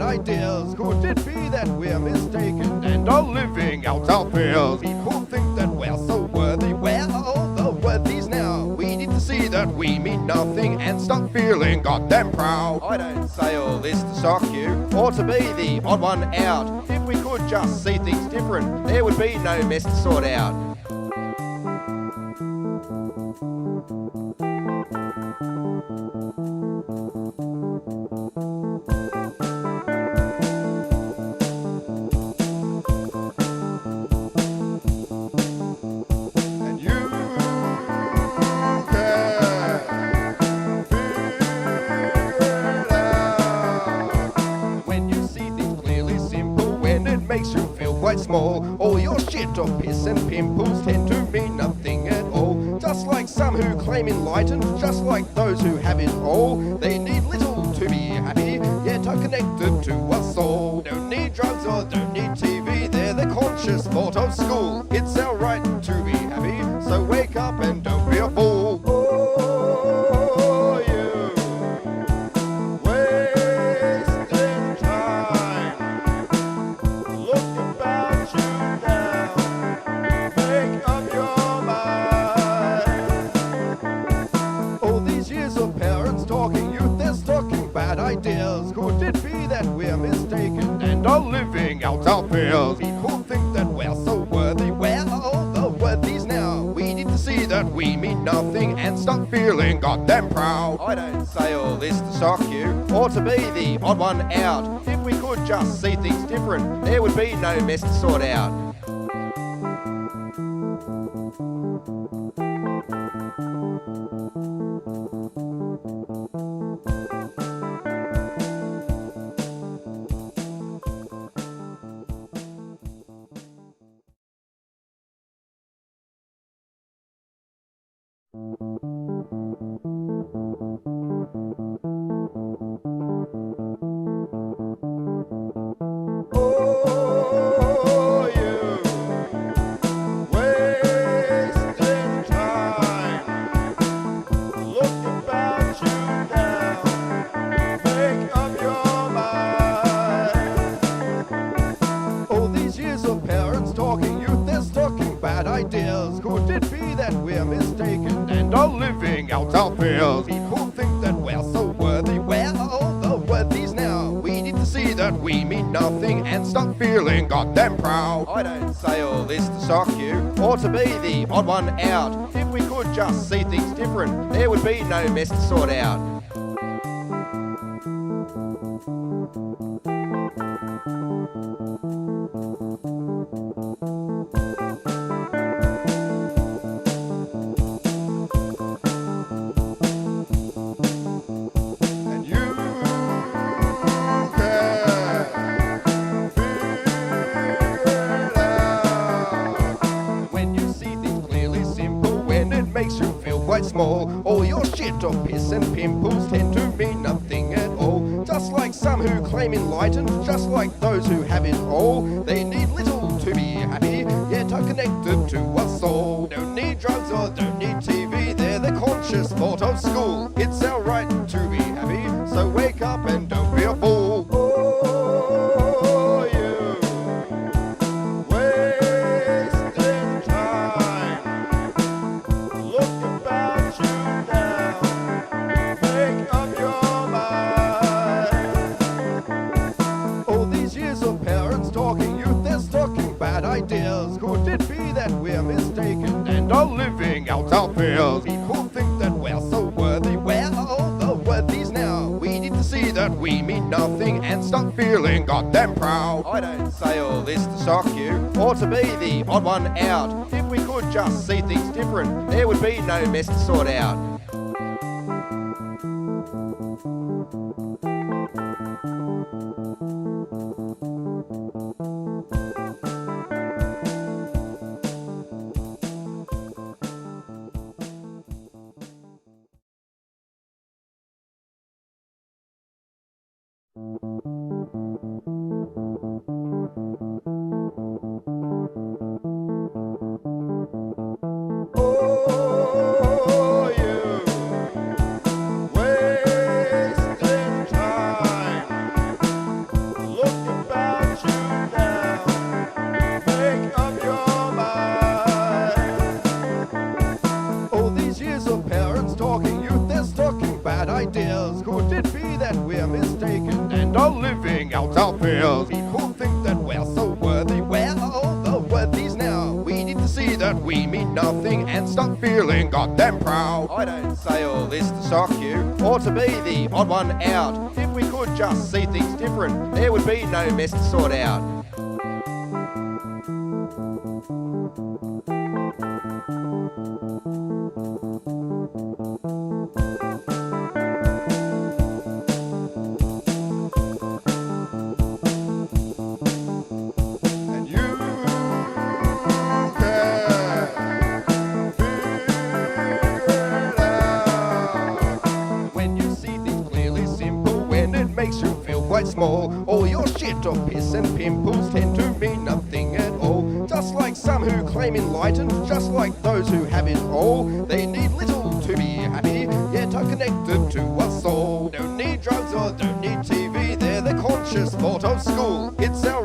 Ideas. Could it be that we're mistaken and are living out our fears? People think that we're so worthy. Where are all the worthies now? We need to see that we mean nothing and stop feeling goddamn proud. I don't say all this to shock you or to be the odd one out. If we could just see things different, there would be no mess to sort out. Small. All your shit or piss and pimples tend to mean nothing at all. Just like some who claim enlightened, just like those who have it all. They need little to be happy, yet are connected to us all. Don't need drugs or don't need TV, they're the conscious thought of school. It's our right to be happy, so wake up and don't be a fool. Ideas. Could it be that we're mistaken and are living out our fears? People think that we're so worthy. Where are all the worthies now? We need to see that we mean nothing and stop feeling goddamn proud. I don't say all this to shock you or to be the odd one out. If we could just see things different, there would be no mess to sort out. Ideas. Could it be that we're mistaken and are living out our fears? People think that we're so worthy. Where are all the worthies now? We need to see that we mean nothing and stop feeling goddamn proud. I don't say all this to shock you or to be the odd one out. If we could just see things different, there would be no mess to sort out. Small. All your shit or piss and pimples tend to mean nothing at all. Just like some who claim enlightened, just like those who have it all. They need little to be happy, yet are connected to us all. Don't need drugs or don't need TV, they're the conscious thought of school. It's our right to be happy, so wake up and don't be a fool. Ideas. Could it be that we're mistaken and are living out our fears? People think that we're so worthy. Where are all the worthies now? We need to see that we mean nothing and stop feeling goddamn proud. I don't say all this to shock you or to be the odd one out. If we could just see things different, there would be no mess to sort out. out our fears. People think that we're so worthy, we're all the worthies now. We need to see that we mean nothing and stop feeling goddamn proud. I don't say all this to shock you or to be the odd one out. If we could just see things different, there would be no mess to sort out. Quite small, all your shit or piss and pimples tend to mean nothing at all. Just like some who claim enlightened, just like those who have it all. They need little to be happy, yet are connected to us all. Don't need drugs or don't need TV, they're the conscious thought of school. It's our